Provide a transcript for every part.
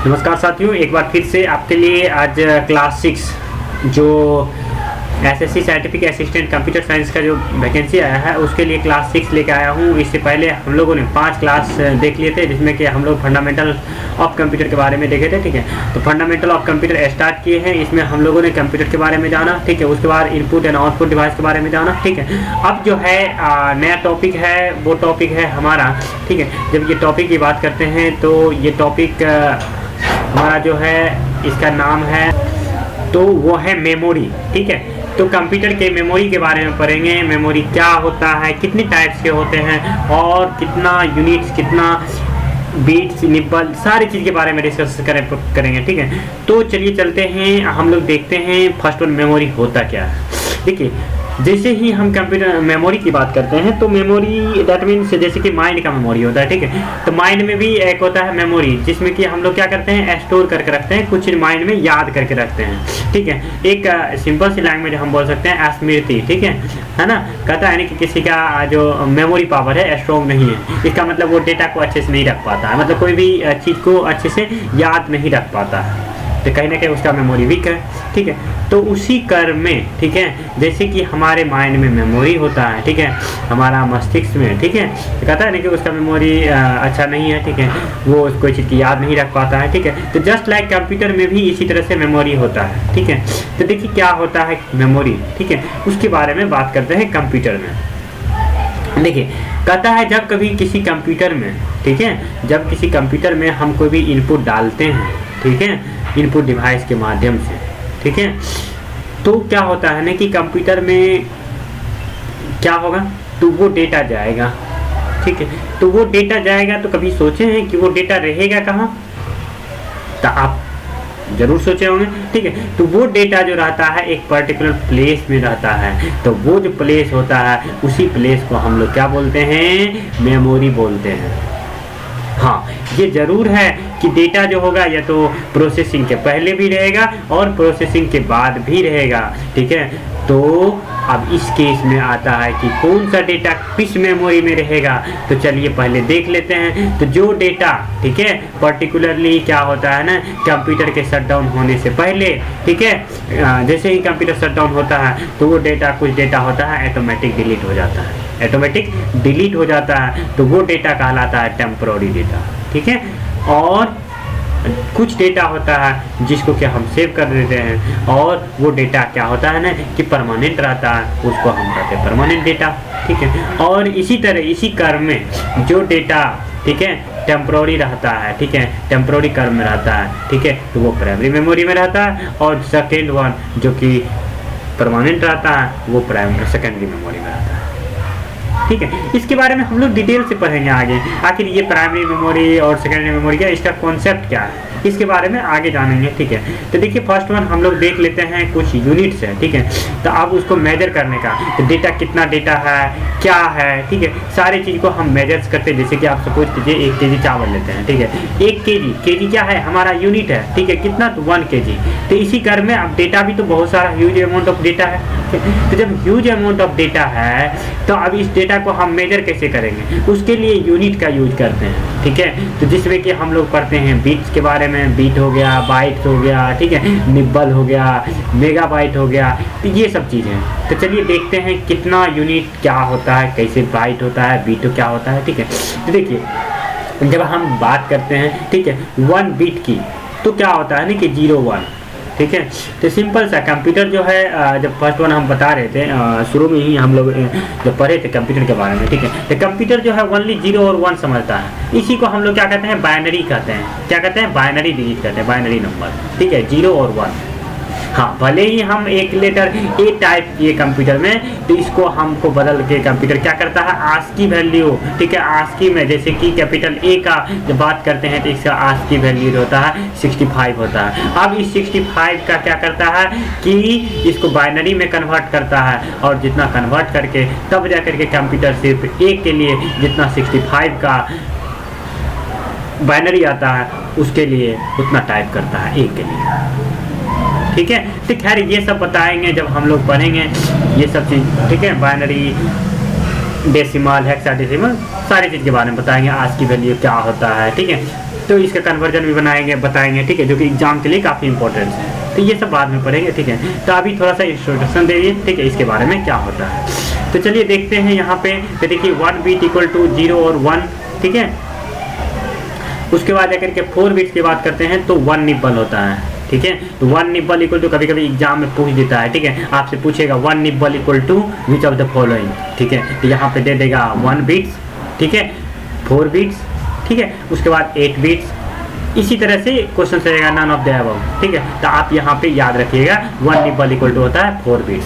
नमस्कार साथियों, एक बार फिर से आपके लिए आज क्लास 6 जो SSC certificate assistant computer science का जो वैकेंसी आया है उसके लिए क्लास 6 लेके आया हूँ। इससे पहले हम लोगों ने 5 क्लास देख लिए थे, जिसमें कि हम लोग फंडामेंटल ऑफ कंप्यूटर के बारे में देखे थे। ठीक है, तो फंडामेंटल ऑफ कंप्यूटर स्टार्ट किए हैं। इसमें हम लोगों ने कंप्यूटर के बारे में जाना, ठीक है। उसके बाद इनपुट एंड आउटपुट डिवाइस के बारे में जाना, ठीक है। अब जो है नया टॉपिक है, वो टॉपिक है हमारा, ठीक है। जब ये टॉपिक की बात करते हैं तो ये टॉपिक हमारा जो है इसका नाम है, तो वो है मेमोरी, ठीक है। तो कंप्यूटर के मेमोरी के बारे में पढ़ेंगे। मेमोरी क्या होता है, कितने टाइप्स के होते हैं और कितना यूनिट्स, कितना बीट्स, निब्बल, सारी चीज़ के बारे में डिस्कस करेंगे, ठीक है। तो चलिए चलते हैं, हम लोग देखते हैं फर्स्ट वन मेमोरी होता क्या है। देखिए, जैसे ही हम कंप्यूटर मेमोरी की बात करते हैं तो मेमोरी दैट मीन्स जैसे कि माइंड का मेमोरी होता है, ठीक है। तो माइंड में भी एक होता है मेमोरी, जिसमें कि हम लोग क्या करते हैं, स्टोर करके रखते हैं, कुछ माइंड में याद करके रखते हैं, ठीक है। एक सिंपल सी लैंग्वेज हम बोल सकते हैं स्मृति, ठीक है ना। कहता है कि किसी का जो मेमोरी पावर है स्ट्रॉन्ग नहीं है, इसका मतलब वो डेटा को अच्छे से नहीं रख पाता है, मतलब कोई भी चीज़ को अच्छे से याद नहीं रख पाता है, तो कहीं ना कहीं उसका मेमोरी वीक है, ठीक है। तो उसी क्रम में, ठीक है, जैसे कि हमारे माइंड में मेमोरी होता है, ठीक है, हमारा मस्तिष्क में, ठीक है, तो कहता है ना कि उसका मेमोरी अच्छा नहीं है, ठीक है, वो कोई चीज़ की याद नहीं रख पाता है, ठीक है। तो जस्ट लाइक कंप्यूटर में भी इसी तरह से मेमोरी होता है, ठीक है। तो देखिए क्या होता है मेमोरी, ठीक है, उसके बारे में बात करते हैं कंप्यूटर में। देखिए, कहता है जब कभी किसी कंप्यूटर में, ठीक है, जब किसी कंप्यूटर में हम कोई भी इनपुट डालते हैं, ठीक है, इनपुट डिवाइस के माध्यम से, ठीक है, तो क्या होता है ना कि कंप्यूटर में क्या होगा, तो वो डेटा जाएगा, ठीक है। तो वो डेटा जाएगा, तो कभी सोचे हैं कि वो डेटा रहेगा कहाँ, तो आप जरूर सोचे होंगे, ठीक है। तो वो डेटा जो रहता है एक पर्टिकुलर प्लेस में रहता है, तो वो जो प्लेस होता है उसी प्लेस को हम लोग क्या बोलते हैं, मेमोरी बोलते हैं। हाँ, ये जरूर है कि डेटा जो होगा या तो प्रोसेसिंग के पहले भी रहेगा और प्रोसेसिंग के बाद भी रहेगा, ठीक है। तो अब इस केस में आता है कि कौन सा डेटा किस मेमोरी में रहेगा, तो चलिए पहले देख लेते हैं। तो जो डेटा, ठीक है, पर्टिकुलरली क्या होता है ना, कंप्यूटर के शटडाउन होने से पहले, ठीक है, जैसे ही कंप्यूटर शटडाउन होता है तो वो डेटा, कुछ डेटा होता है ऑटोमेटिक डिलीट हो जाता है, ऑटोमेटिक डिलीट हो जाता है, तो वो डेटा कहलाता है टेम्पोररी डेटा, ठीक है। और कुछ डेटा होता है जिसको क्या हम सेव कर देते हैं, और वो डेटा क्या होता है ना कि परमानेंट रहता है, उसको हम कहते हैं परमानेंट डेटा, ठीक है। और इसी तरह इसी क्रम में जो डेटा, ठीक है, टेम्पोररी रहता है, ठीक है, टेम्पोररी क्रम में रहता है, ठीक है, तो वो प्राइमरी मेमोरी में रहता है, और सेकेंड वन जो कि परमानेंट रहता है वो प्राइमरी सेकेंडरी मेमोरी में रहता है, ठीक है। इसके बारे में हम लोग डिटेल से पढ़ेंगे आगे, आखिर ये प्राइमरी मेमोरी और सेकेंडरी मेमोरी क्या, इसका कॉन्सेप्ट क्या है, इसके बारे में आगे जानेंगे, ठीक है। तो देखिए फर्स्ट वन हम लोग देख लेते हैं, कुछ यूनिट्स है, ठीक है। तो अब उसको मेजर करने का, तो डेटा कितना डेटा है, क्या है, ठीक है, सारी चीज़ को हम मेजर्स करते हैं। जैसे कि आप सपोज कीजिए 1 kg चावल लेते हैं, ठीक है, 1 kg क्या है, हमारा यूनिट है, ठीक है, कितना, तो 1 kg। तो इसी क्रम में अब डेटा भी तो बहुत सारा ह्यूज अमाउंट ऑफ डेटा है, तो जब ह्यूज अमाउंट ऑफ डेटा है तो अब इस डेटा को हम मेजर कैसे करेंगे, उसके लिए यूनिट का यूज करते हैं, ठीक है। तो जिसमें कि हम लोग पढ़ते हैं बीट्स के बारे में, बीट हो गया, बाइट हो गया, ठीक है, निब्बल हो गया, मेगाबाइट हो गया, तो ये सब चीज़ें। तो चलिए देखते हैं कितना यूनिट क्या होता है, कैसे बाइट होता है, बीट क्या होता है, ठीक है। तो देखिए जब हम बात करते हैं, ठीक है, 1 बीट की, तो क्या होता है ना कि 0 1, ठीक है। तो सिंपल सा कंप्यूटर जो है, जब फर्स्ट वन हम बता रहे थे शुरू में ही हम लोग जब पढ़े थे कंप्यूटर के बारे में, ठीक है, तो कंप्यूटर जो है ओनली 0 और 1 समझता है। इसी को हम लोग क्या कहते हैं, बाइनरी कहते हैं, क्या कहते हैं, बाइनरी डिजिट कहते हैं, बाइनरी नंबर, ठीक है, 0 और 1। हाँ, भले ही हम एक लेटर ए टाइप किए कंप्यूटर में, तो इसको हमको बदल के कंप्यूटर क्या करता है, आस्की वैल्यू, ठीक है, आस्की में जैसे कि कैपिटल ए का जब बात करते हैं तो इसका आस्की वैल्यू होता है 65 होता है। अब इस 65 का क्या करता है कि इसको बाइनरी में कन्वर्ट करता है, और जितना कन्वर्ट करके तब जा करके कंप्यूटर सिर्फ ए के लिए जितना 65 का बाइनरी आता है उसके लिए उतना टाइप करता है ए के लिए, ठीक है। तो खैर ये सब बताएंगे जब हम लोग पढ़ेंगे ये सब चीज़, ठीक है, बाइनरी डेसिमल, हेक्साडेसिमल, सारी चीज़ के बारे में बताएंगे, आज की वैल्यू क्या होता है, ठीक है। तो इसका कन्वर्जन भी बताएंगे, ठीक है, जो कि एग्जाम के लिए काफ़ी इंपॉर्टेंट है। तो ये सब बाद में पढ़ेंगे, ठीक है। तो अभी थोड़ा सा इंट्रोडक्शन दे दिए, ठीक है, इसके बारे में क्या होता है। तो चलिए देखते हैं यहाँ पे। तो देखिए 1 बीट इक्वल टू 0 और 1, ठीक है। उसके बाद अगर के 4 बिट्स की बात करते हैं तो 1 निब्बल होता है, ठीक है। तो 1 निब्बल इक्वल टू कभी कभी एग्जाम में पूछ देता है, ठीक है, आपसे पूछेगा 1 nibble equal to which of the following, ठीक है। तो यहाँ पे दे देगा 1 बिट्स, ठीक है, 4 बिट्स, ठीक है, उसके बाद 8 बिट्स। इसी तरह से क्वेश्चन रहेगा नन ऑफ द अबव, ठीक है। तो आप यहाँ पे याद रखिएगा 1 निब्बल इक्वल टू होता है 4 बिट्स,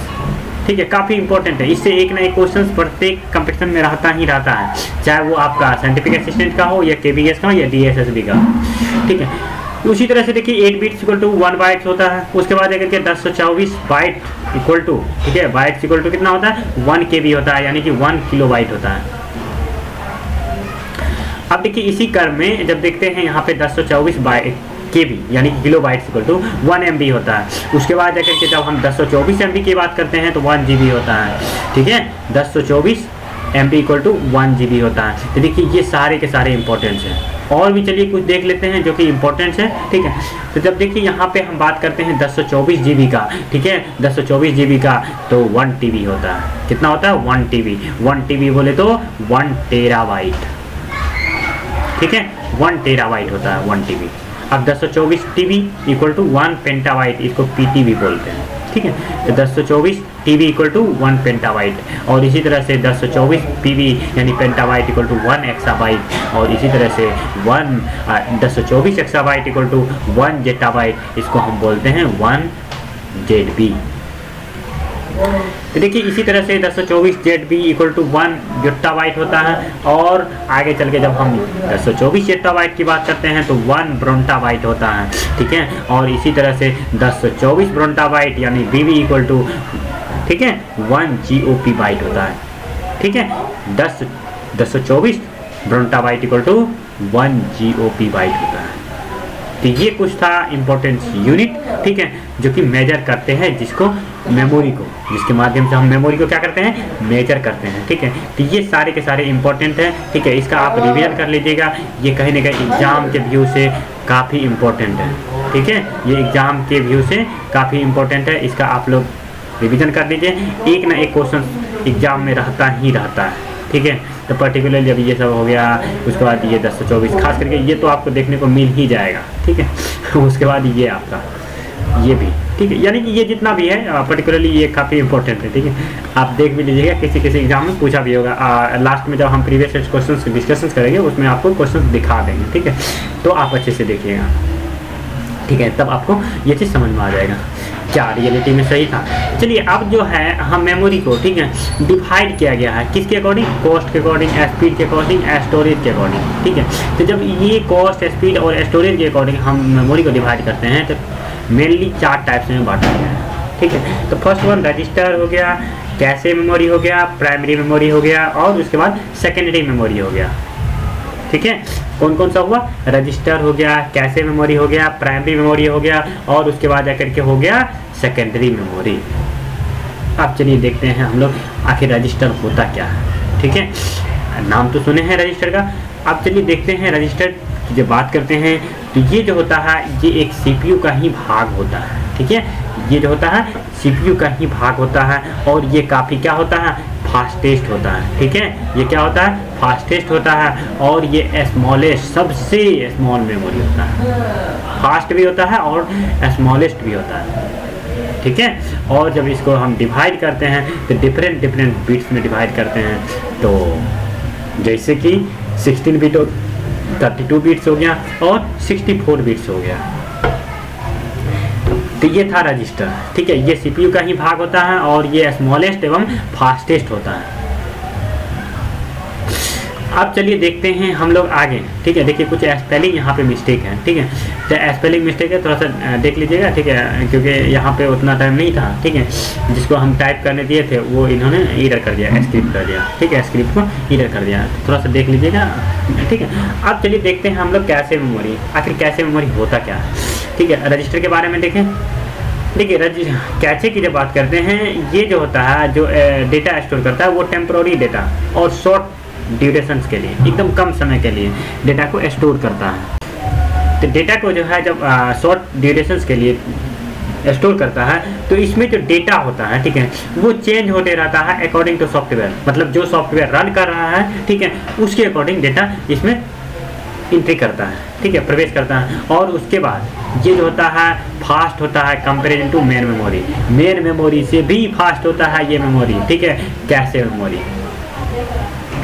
ठीक है। काफ़ी इंपॉर्टेंट है, इससे एक ना एक क्वेश्चन प्रत्येक कंपटीशन में रहता ही रहता है, चाहे वो आपका साइंटिफिक असिस्टेंट का हो या केबीएस का हो या डीएसएसबी का, ठीक है। उसी तरह से देखिए 8 बिट्स इक्वल टू 1 बाइट्स होता है। उसके बाद अगर के 1024 बाइट इक्वल टू, ठीक है, बाइट्स इक्वल टू कितना होता है 1 KB होता है, यानी कि 1 किलो बाइट होता है। अब देखिए इसी क्रम में जब देखते हैं यहाँ पे 1024 बाइट KB यानी कि kilo bytes equal to 1 MB होता है। उसके बाद जाकर के जब हम 1024 MB की बात करते हैं तो 1 GB होता है, ठीक है। 1024 MB इक्वल टू 1 GB होता है। तो देखिए ये सारे के सारे इंपॉर्टेंस हैं, और भी चलिए कुछ देख लेते हैं जो कि इंपॉर्टेंस है, ठीक है। तो जब देखिए यहाँ पे हम बात करते हैं 1024 GB का, ठीक है, 1024 GB का, तो 1 TB होता है। कितना होता है 1 TB। 1 TB बोले तो 1 टेराबाइट, ठीक है, 1 टेराबाइट होता है 1 TB। अब 1024 TB इक्वल टू 1 पेंटाबाइट, इसको PTB बोलते हैं, ठीक है। तो 1024 TB इक्वल टू 1 पेंटाबाइट, और इसी तरह से 1024 PB यानी पेंटाबाइट इक्वल टू 1 एक्साबाइट, और इसी तरह से 1024 एक्साबाइट इक्वल टू 1 जेटाबाइट, इसको हम बोलते हैं 1 ZB। तो देखिए इसी तरह से 1024 ZB इक्वल टू 1 योट्टाबाइट होता है, और आगे चल के जब हम 1024 योट्टाबाइट की बात करते हैं तो 1 ब्रोंटाबाइट होता है, ठीक है। और इसी तरह से 1024 ब्रोंटाबाइट यानी BB इक्वल टू, ठीक है, 1 GOP बाइट होता है, ठीक है। 1024 ब्रोंटाबाइट इक्वल टू 1 GOP बाइट होता है। तो ये कुछ था इम्पोर्टेंस यूनिट, ठीक है, जो कि मेजर करते हैं जिसको मेमोरी को, जिसके माध्यम से हम मेमोरी को क्या करते हैं मेजर करते हैं, ठीक है। तो ये सारे के सारे इंपॉर्टेंट हैं, ठीक है। इसका आप रिवीजन कर लीजिएगा, ये कहीं ना कहीं एग्जाम के व्यू से काफ़ी इम्पोर्टेंट है, ठीक है। ये एग्जाम के व्यू से काफ़ी इम्पोर्टेंट है, इसका आप लोग रिवीजन कर लीजिए। एक ना एक क्वेश्चन एग्जाम में रहता ही रहता है, ठीक है। तो पर्टिकुलरली अभी ये सब हो गया, उसके बाद ये 1024 खास करके ये तो आपको देखने को मिल ही जाएगा, ठीक है। उसके बाद ये आपका ये भी, ठीक है, यानी कि ये जितना भी है पर्टिकुलरली ये काफ़ी इंपॉर्टेंट है, ठीक है। आप देख भी लीजिएगा, किसी किसी एग्जाम में पूछा भी होगा। लास्ट में जब हम प्रीवियस क्वेश्चन डिस्कशन करेंगे उसमें आपको क्वेश्चन दिखा देंगे, ठीक है। तो आप अच्छे से देखिएगा, ठीक है, तब आपको ये चीज़ समझ में आ जाएगा क्या रियलिटी में सही था। चलिए अब जो है हम मेमोरी को, ठीक है, डिवाइड किया गया है किसके अकॉर्डिंग, कॉस्ट के अकॉर्डिंग, स्पीड के अकॉर्डिंग, स्टोरेज के अकॉर्डिंग, ठीक है। तो जब ये कॉस्ट, स्पीड और स्टोरेज के अकॉर्डिंग हम मेमोरी को डिवाइड करते हैं तो मेनली 4 टाइप्स में बांटा गया है, ठीक है। तो फर्स्ट वन रजिस्टर हो गया, कैशे मेमोरी हो गया, प्राइमरी मेमोरी हो गया, और उसके बाद सेकेंडरी मेमोरी हो गया, ठीक है। कौन कौन सा हुआ, रजिस्टर हो गया, कैशे मेमोरी हो गया, प्राइमरी मेमोरी हो गया, और उसके बाद जाकर के हो गया सेकेंडरी मेमोरी। अब चलिए देखते हैं हम लोग आखिर रजिस्टर होता क्या है, ठीक है। नाम तो सुने हैं रजिस्टर का। अब चलिए देखते हैं रजिस्टर की जब बात करते हैं तो ये जो होता है ये एक सीपीयू का ही भाग होता है, ठीक है। ये जो होता है सीपीयू का ही भाग होता है, और ये काफ़ी क्या होता है फास्टेस्ट होता है, ठीक है। ये क्या होता है फास्टेस्ट होता है, और ये स्मॉलेस्ट सबसे स्मॉल मेमोरी होता है, फास्ट भी होता है और स्मॉलेस्ट भी होता है, ठीक है। और जब इसको हम डिवाइड करते हैं तो डिफरेंट बिट्स में डिवाइड करते हैं। तो जैसे कि 16 बिट 32 बिट्स हो गया और 64 बिट्स हो गया। तो ये था रजिस्टर, ठीक है। ये सीपीयू का ही भाग होता है, और ये स्मॉलेस्ट एवं फास्टेस्ट होता है। अब चलिए देखते हैं हम लोग आगे, ठीक है। देखिए कुछ स्पेलिंग यहाँ पे मिस्टेक है, ठीक है। तो स्पेलिंग मिस्टेक है, थोड़ा सा देख लीजिएगा, ठीक है, क्योंकि यहाँ पे उतना टाइम नहीं था, ठीक है। जिसको हम टाइप करने दिए थे वो इन्होंने इरर कर दिया, स्क्रिप्ट कर दिया, ठीक है, स्क्रिप्ट को इरर कर दिया। थोड़ा सा देख लीजिएगा, ठीक है। अब चलिए देखते हैं हम लोग कैशे मेमोरी, आखिर कैशे मेमोरी होता क्या है, ठीक है। रजिस्टर के बारे में देखें देखिए कैचे की जब बात करते हैं, ये जो होता है जो डेटा स्टोर करता है वो टेम्प्रोरी डेटा और शॉर्ट ड्यूरेशंस के लिए, एकदम कम समय के लिए डेटा को स्टोर करता है। तो डेटा को जो है जब शॉर्ट ड्यूरेशंस के लिए स्टोर करता है तो इसमें जो डेटा होता है, ठीक है, वो चेंज होते रहता है अकॉर्डिंग टू सॉफ्टवेयर, मतलब जो सॉफ्टवेयर रन कर रहा है, ठीक है, उसके अकॉर्डिंग डेटा इसमें एंट्री करता है, ठीक है, प्रवेश करता है। और उसके बाद ये जो होता है फास्ट होता है comparison to main memory, main memory से भी फास्ट होता है ये मेमोरी, ठीक है, कैशे मेमोरी,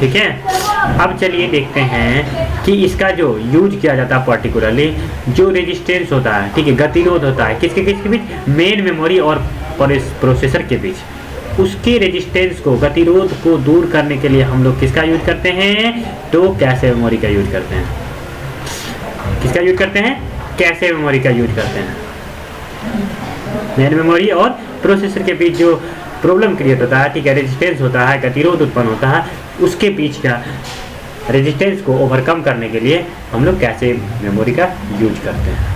ठीक है। अब चलिए देखते हैं कि इसका जो यूज किया जाता है पर्टिकुलरली जो रेजिस्टेंस होता है, ठीक है, गतिरोध होता है किसके बीच, मेन मेमोरी और प्रोसेसर के बीच, उसके रेजिस्टेंस को, गतिरोध को दूर करने के लिए हम लोग किसका यूज करते हैं, तो कैशे मेमोरी का यूज करते हैं। किसका यूज करते हैं, कैशे मेमोरी का यूज करते हैं। मेन मेमोरी और प्रोसेसर के बीच जो प्रॉब्लम क्रिएट होता है, ठीक है, रेजिस्टेंस होता है, गतिरोध उत्पन्न होता है, उसके बीच का रेजिस्टेंस को ओवरकम करने के लिए हम लोग कैशे मेमोरी का यूज करते हैं।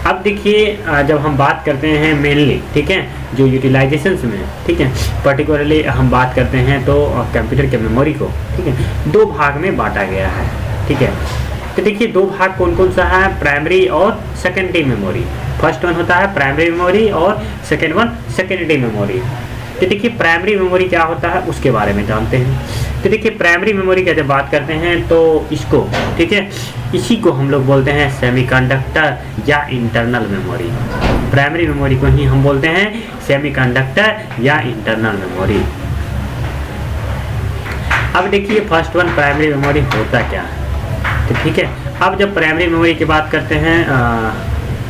अब देखिए जब हम बात करते हैं मेनली, ठीक है, जो यूटिलाइजेशंस में, ठीक है, पर्टिकुलरली हम बात करते हैं तो कंप्यूटर के मेमोरी को, ठीक है, दो भाग में बांटा गया है, ठीक है। तो देखिए दो भाग कौन कौन सा है, प्राइमरी और सेकेंडरी मेमोरी। फर्स्ट वन होता है प्राइमरी मेमोरी और सेकेंड वन सेकेंडरी मेमोरी। तो देखिए प्राइमरी मेमोरी क्या होता है उसके बारे में जानते हैं। तो देखिए प्राइमरी मेमोरी का जब बात करते हैं तो इसको, ठीक है, इसी को हम लोग बोलते हैं सेमीकंडक्टर या इंटरनल मेमोरी। प्राइमरी मेमोरी को ही हम बोलते हैं सेमीकंडक्टर या इंटरनल मेमोरी। अब देखिए फर्स्ट वन प्राइमरी मेमोरी होता क्या है, तो ठीक है। अब जब प्राइमरी मेमोरी की बात करते हैं,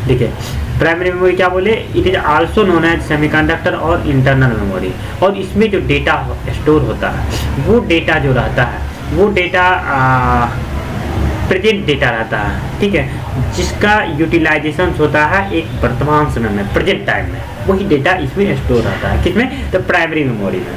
देखिए प्राइमरी मेमोरी क्या बोले, it is also known as semiconductor और इंटरनल मेमोरी। और इसमें जो डेटा स्टोर होता है वो डेटा जो रहता है वो डेटा प्रेजेंट डेटा रहता है, ठीक है, जिसका यूटिलाइजेशन होता है एक वर्तमान समय में, प्रेजेंट टाइम में, वही डेटा इसमें स्टोर रहता है। किसमें, तो प्राइमरी मेमोरी में,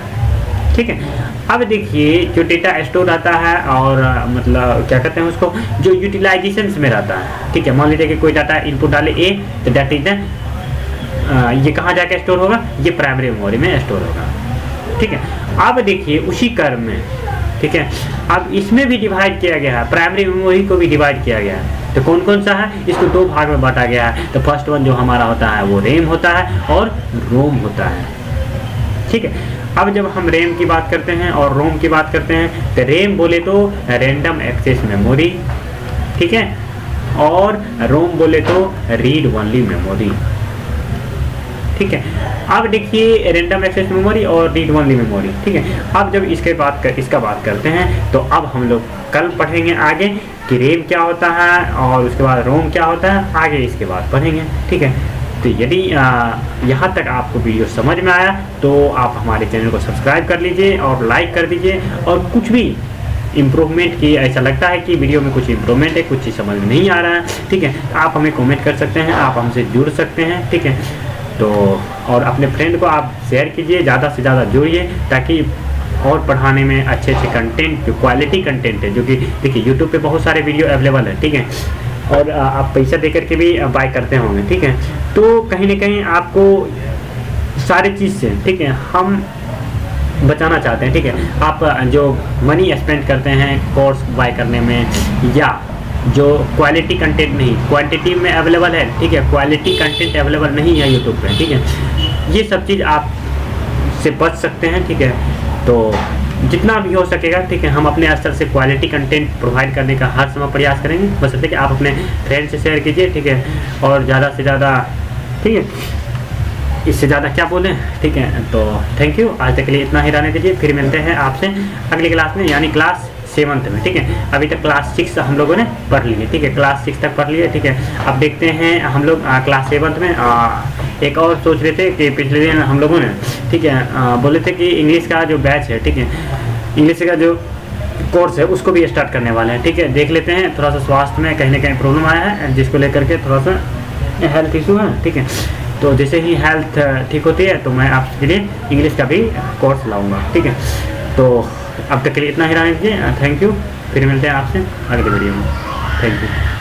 ठीक है। अब देखिए जो डेटा स्टोर रहता है और मतलब क्या कहते हैं उसको, जो यूटिलाइजेशन में रहता है, ठीक है। मान लीजिए कि कोई डाटा इनपुट डाले ए, तो डाटा इज ये कहाँ जाके स्टोर होगा, ये प्राइमरी मेमोरी में स्टोर होगा, ठीक है। अब देखिए उसी क्रम में, ठीक है, अब इसमें भी डिवाइड किया गया है, प्राइमरी मेमोरी को भी डिवाइड किया गया है। तो कौन कौन सा है, इसको दो भाग में बांटा गया है। तो फर्स्ट वन जो हमारा होता है वो रैम होता है और रोम होता है, ठीक है। अब जब हम रैम की बात करते हैं और रोम की बात करते हैं, तो रैम बोले तो रैंडम एक्सेस मेमोरी, ठीक है, और रोम बोले तो रीड ओनली मेमोरी, ठीक है। अब देखिए रैंडम एक्सेस मेमोरी और रीड ओनली मेमोरी, ठीक है। अब जब इसका बात करते हैं तो अब हम लोग कल पढ़ेंगे आगे कि रैम क्या होता है और उसके बाद रोम क्या होता है, आगे इसके बाद पढ़ेंगे, ठीक है। तो यदि यहाँ तक आपको वीडियो समझ में आया तो आप हमारे चैनल को सब्सक्राइब कर लीजिए और लाइक कर दीजिए। और कुछ भी इम्प्रूवमेंट की ऐसा लगता है कि वीडियो में कुछ इम्प्रूवमेंट है, कुछ चीज़ समझ में नहीं आ रहा है, ठीक है, तो आप हमें कमेंट कर सकते हैं, आप हमसे जुड़ सकते हैं, ठीक है। तो और अपने फ्रेंड को आप शेयर कीजिए, ज़्यादा से ज़्यादा जुड़िए ताकि और पढ़ाने में अच्छे अच्छे कंटेंट, जो क्वालिटी कंटेंट है, जो कि देखिए यूट्यूब पे बहुत सारे वीडियो अवेलेबल है, ठीक है, और आप पैसा दे करके भी बाय करते होंगे, ठीक है। तो कहीं ना कहीं आपको सारी चीज़ से, ठीक है, हम बचाना चाहते हैं, ठीक है। आप जो मनी स्पेंड करते हैं कोर्स बाय करने में, या जो क्वालिटी कंटेंट नहीं, क्वांटिटी में अवेलेबल है, ठीक है, क्वालिटी कंटेंट अवेलेबल नहीं है यूट्यूब पे, ठीक है, ये सब चीज़ आप से बच सकते हैं, ठीक है। तो जितना भी हो सकेगा, ठीक है, हम अपने स्तर से क्वालिटी कंटेंट प्रोवाइड करने का हर समय प्रयास करेंगे। बस कि आप अपने फ्रेंड से शेयर कीजिए, ठीक है, और ज़्यादा से ज़्यादा, ठीक है, इससे ज़्यादा क्या बोलें, ठीक है। तो थैंक यू, आज तक के लिए इतना ही रहने दीजिए, फिर मिलते हैं आपसे अगली क्लास में, यानी क्लास 7th में, ठीक है। अभी तक क्लास 6 हम लोगों ने पढ़ ली है, ठीक है, क्लास 6 तक पढ़ लिए, ठीक है। अब देखते हैं हम लोग क्लास 7th में एक और सोच रहे थे कि पिछले दिन हम लोगों ने, ठीक है, बोले थे कि इंग्लिश का जो बैच है, ठीक है, इंग्लिश का जो कोर्स है उसको भी स्टार्ट करने वाले हैं, ठीक है। देख लेते हैं, थोड़ा सा स्वास्थ्य में कहीं ना कहीं प्रॉब्लम आया है, जिसको लेकर के थोड़ा सा हेल्थ इशू है, ठीक है। तो जैसे ही हेल्थ ठीक होती है तो मैं आपके लिए इंग्लिश का भी कोर्स लाऊंगा, ठीक है। तो अब तक के लिए इतना ही रहने दीजिए, थैंक यू, फिर मिलते हैं आपसे अगले वीडियो में, थैंक यू।